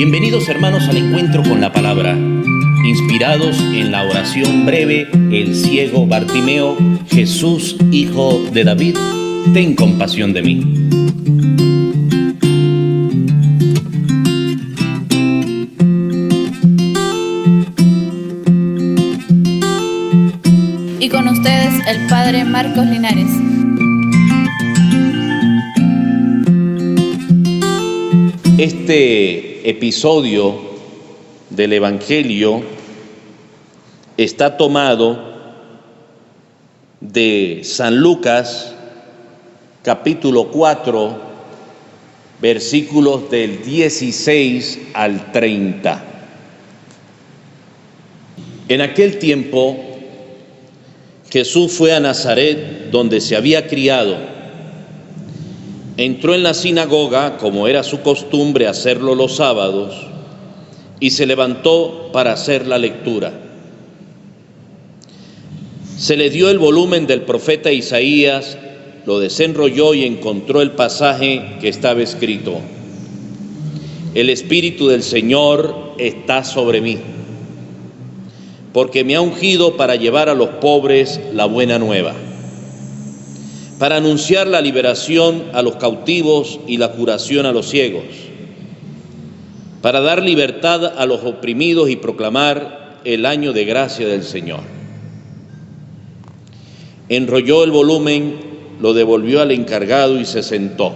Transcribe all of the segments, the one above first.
Bienvenidos hermanos al encuentro con la palabra. Inspirados en la oración breve, el ciego Bartimeo: Jesús, hijo de David, ten compasión de mí. Y con ustedes el Padre Marcos Linares. Este episodio del Evangelio está tomado de San Lucas, capítulo 4, versículos del 16 al 30. En aquel tiempo, Jesús fue a Nazaret, donde se había criado. Entró en la sinagoga, como era su costumbre hacerlo los sábados, y se levantó para hacer la lectura. Se le dio el volumen del profeta Isaías, lo desenrolló y encontró el pasaje que estaba escrito: El Espíritu del Señor está sobre mí, porque me ha ungido para llevar a los pobres la buena nueva, para anunciar la liberación a los cautivos y la curación a los ciegos, para dar libertad a los oprimidos y proclamar el año de gracia del Señor. Enrolló el volumen, lo devolvió al encargado y se sentó.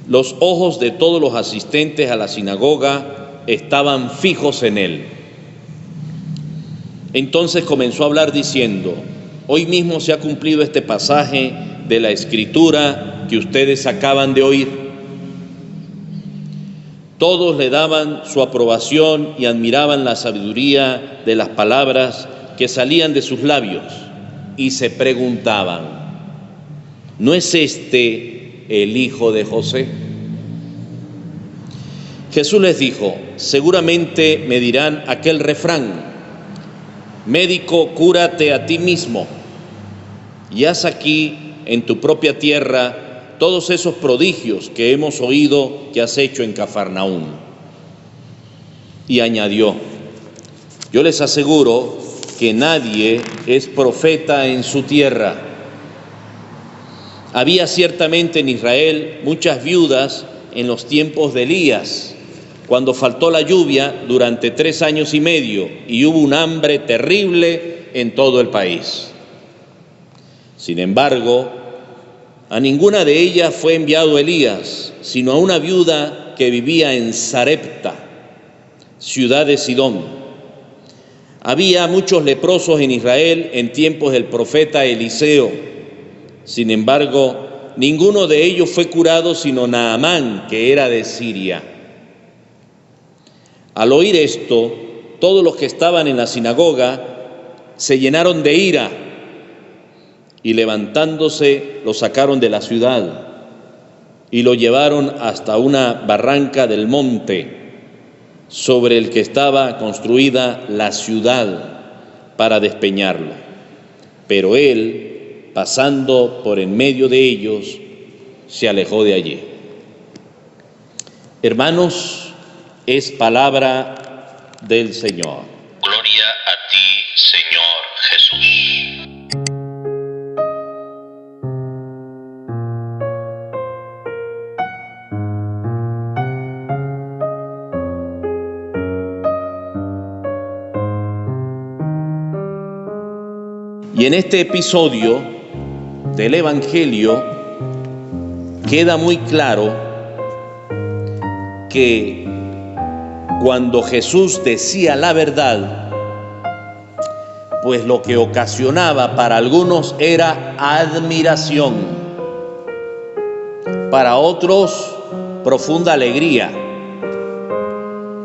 Los ojos de todos los asistentes a la sinagoga estaban fijos en él. Entonces comenzó a hablar diciendo: Hoy mismo se ha cumplido este pasaje de la Escritura que ustedes acaban de oír. Todos le daban su aprobación y admiraban la sabiduría de las palabras que salían de sus labios y se preguntaban: ¿no es este el hijo de José? Jesús les dijo: seguramente me dirán aquel refrán: médico, cúrate a ti mismo, y haz aquí en tu propia tierra todos esos prodigios que hemos oído que has hecho en Cafarnaúm. Y añadió: yo les aseguro que nadie es profeta en su tierra. Había ciertamente en Israel muchas viudas en los tiempos de Elías, cuando faltó la lluvia durante 3 años y medio y hubo un hambre terrible en todo el país. Sin embargo, a ninguna de ellas fue enviado Elías, sino a una viuda que vivía en Sarepta, ciudad de Sidón. Había muchos leprosos en Israel en tiempos del profeta Eliseo. Sin embargo, ninguno de ellos fue curado sino Naamán, que era de Siria. Al oír esto, todos los que estaban en la sinagoga se llenaron de ira y levantándose lo sacaron de la ciudad y lo llevaron hasta una barranca del monte sobre el que estaba construida la ciudad para despeñarlo. Pero él, pasando por en medio de ellos, se alejó de allí. Hermanos, es palabra del Señor. Gloria a ti, Señor Jesús. Y en este episodio del Evangelio queda muy claro que cuando Jesús decía la verdad, pues lo que ocasionaba para algunos era admiración, para otros profunda alegría,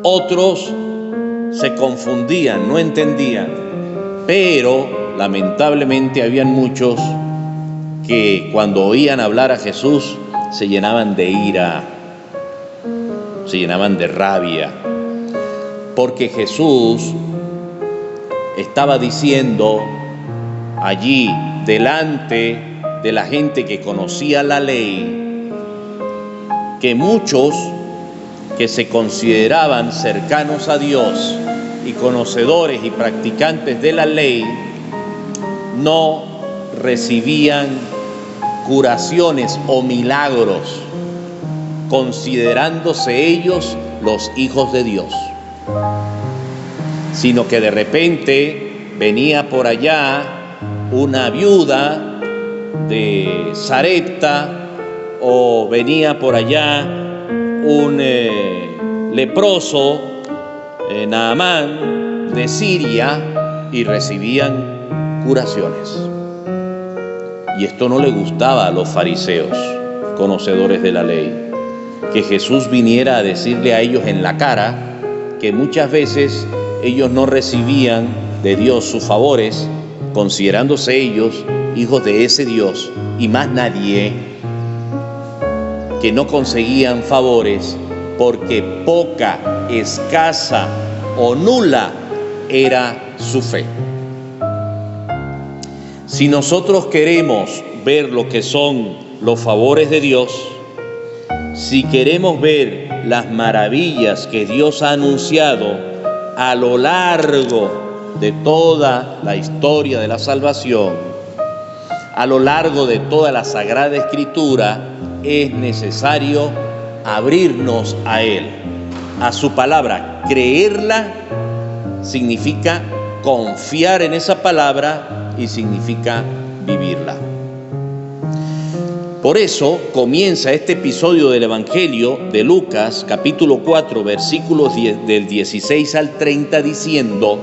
otros se confundían, no entendían, pero lamentablemente habían muchos que cuando oían hablar a Jesús se llenaban de ira, se llenaban de rabia, porque Jesús estaba diciendo allí delante de la gente que conocía la ley que muchos que se consideraban cercanos a Dios y conocedores y practicantes de la ley, no recibían curaciones o milagros, considerándose ellos los hijos de Dios, sino que de repente venía por allá una viuda de Sarepta, o venía por allá un leproso, Naamán de Siria, y recibían curaciones. Y esto no le gustaba a los fariseos, conocedores de la ley, que Jesús viniera a decirle a ellos en la cara que muchas veces ellos no recibían de Dios sus favores, considerándose ellos hijos de ese Dios y más nadie, que no conseguían favores porque poca, escasa o nula era su fe. Si nosotros queremos ver lo que son los favores de Dios, si queremos ver las maravillas que Dios ha anunciado a lo largo de toda la historia de la salvación, a lo largo de toda la Sagrada Escritura, es necesario abrirnos a Él, a su palabra. Creerla significa confiar en esa palabra y significa vivirla. Por eso comienza este episodio del Evangelio de Lucas, capítulo 4, versículos del 16 al 30, diciendo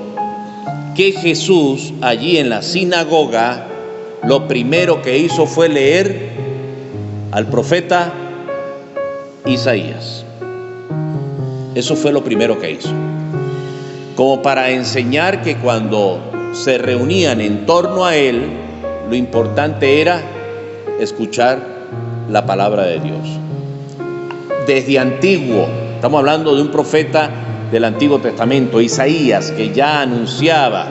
que Jesús allí en la sinagoga lo primero que hizo fue leer al profeta Isaías. Eso fue lo primero que hizo, como para enseñar que cuando se reunían en torno a él, lo importante era escuchar la palabra de Dios. Desde antiguo, estamos hablando de un profeta del Antiguo Testamento, Isaías, que ya anunciaba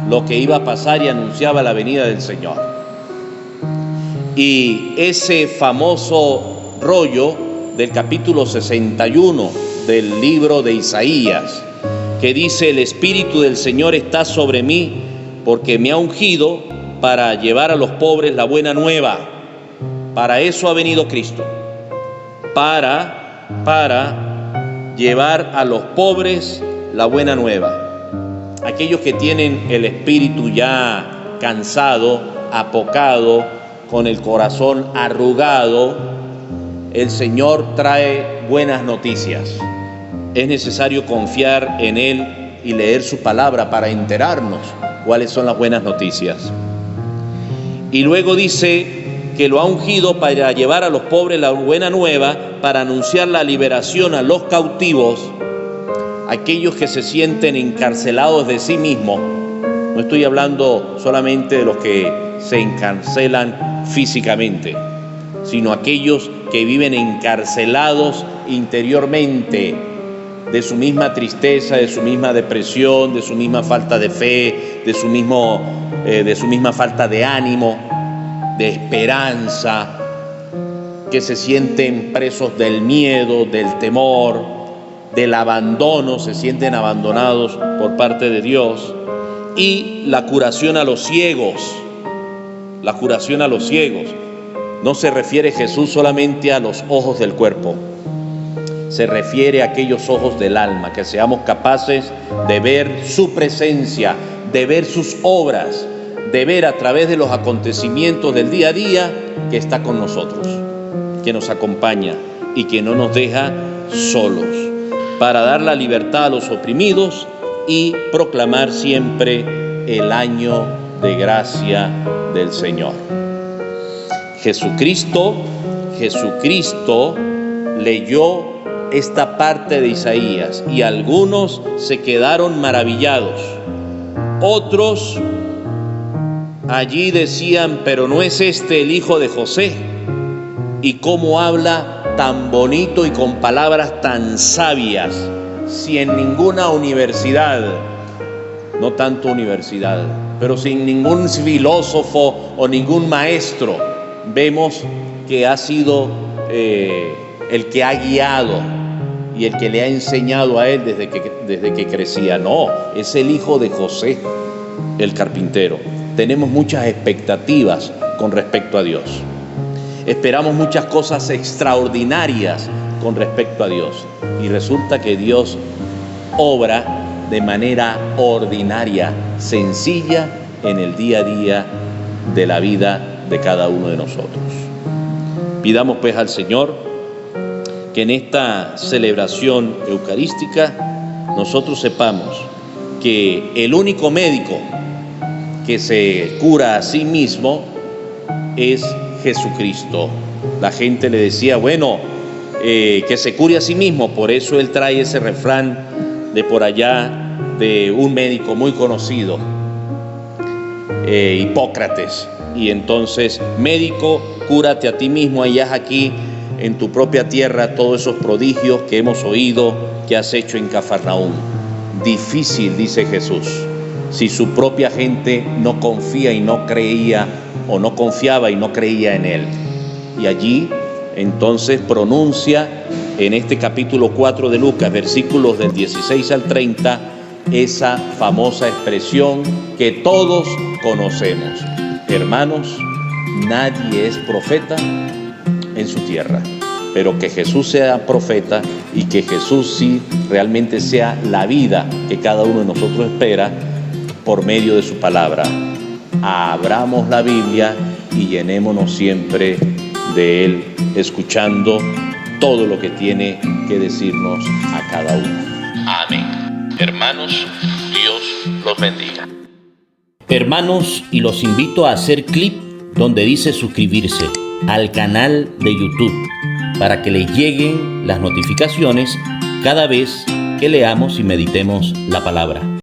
lo que iba a pasar y anunciaba la venida del Señor. Y ese famoso rollo del capítulo 61 del libro de Isaías, que dice: el Espíritu del Señor está sobre mí, porque me ha ungido para llevar a los pobres la buena nueva. Para eso ha venido Cristo, para llevar a los pobres la buena nueva. Aquellos que tienen el espíritu ya cansado, apocado, con el corazón arrugado, el Señor trae buenas noticias. Es necesario confiar en Él y leer su palabra para enterarnos cuáles son las buenas noticias. Y luego dice que lo ha ungido para llevar a los pobres la buena nueva, para anunciar la liberación a los cautivos, aquellos que se sienten encarcelados de sí mismos. No estoy hablando solamente de los que se encarcelan físicamente, sino aquellos que viven encarcelados interiormente, de su misma tristeza, de su misma depresión, de su misma falta de fe, de su misma falta de ánimo, de esperanza, que se sienten presos del miedo, del temor, del abandono, se sienten abandonados por parte de Dios. Y la curación a los ciegos, la curación a los ciegos. No se refiere Jesús solamente a los ojos del cuerpo, se refiere a aquellos ojos del alma, que seamos capaces de ver su presencia, de ver sus obras, de ver a través de los acontecimientos del día a día que está con nosotros, que nos acompaña y que no nos deja solos, para dar la libertad a los oprimidos y proclamar siempre el año de gracia del Señor. Jesucristo leyó esta parte de Isaías y algunos se quedaron maravillados. Otros allí decían: pero ¿no es este el hijo de José? ¿Y cómo habla tan bonito y con palabras tan sabias, si en ninguna universidad, no tanto universidad, pero sin ningún filósofo o ningún maestro, vemos que ha sido el que ha guiado y el que le ha enseñado a él desde que crecía. No, es el hijo de José, el carpintero. Tenemos muchas expectativas con respecto a Dios. Esperamos muchas cosas extraordinarias con respecto a Dios. Y resulta que Dios obra de manera ordinaria, sencilla, en el día a día de la vida de cada uno de nosotros. Pidamos pues al Señor que en esta celebración eucarística nosotros sepamos que el único médico que se cura a sí mismo es Jesucristo. La gente le decía, bueno, que se cure a sí mismo. Por eso él trae ese refrán de por allá de un médico muy conocido, Hipócrates. Y entonces, médico, cúrate a ti mismo y haz aquí en tu propia tierra todos esos prodigios que hemos oído que has hecho en Cafarnaúm. Difícil, dice Jesús, si su propia gente no confía y no creía, o no confiaba y no creía en él. Y allí entonces pronuncia en este capítulo 4 de Lucas, versículos del 16 al 30, esa famosa expresión que todos conocemos. Hermanos, nadie es profeta en su tierra, pero que Jesús sea profeta y que Jesús sí realmente sea la vida que cada uno de nosotros espera por medio de su palabra. Abramos la Biblia y llenémonos siempre de Él, escuchando todo lo que tiene que decirnos a cada uno. Amén. Hermanos, Dios los bendiga. Hermanos, y los invito a hacer clic donde dice suscribirse al canal de YouTube para que les lleguen las notificaciones cada vez que leamos y meditemos la palabra.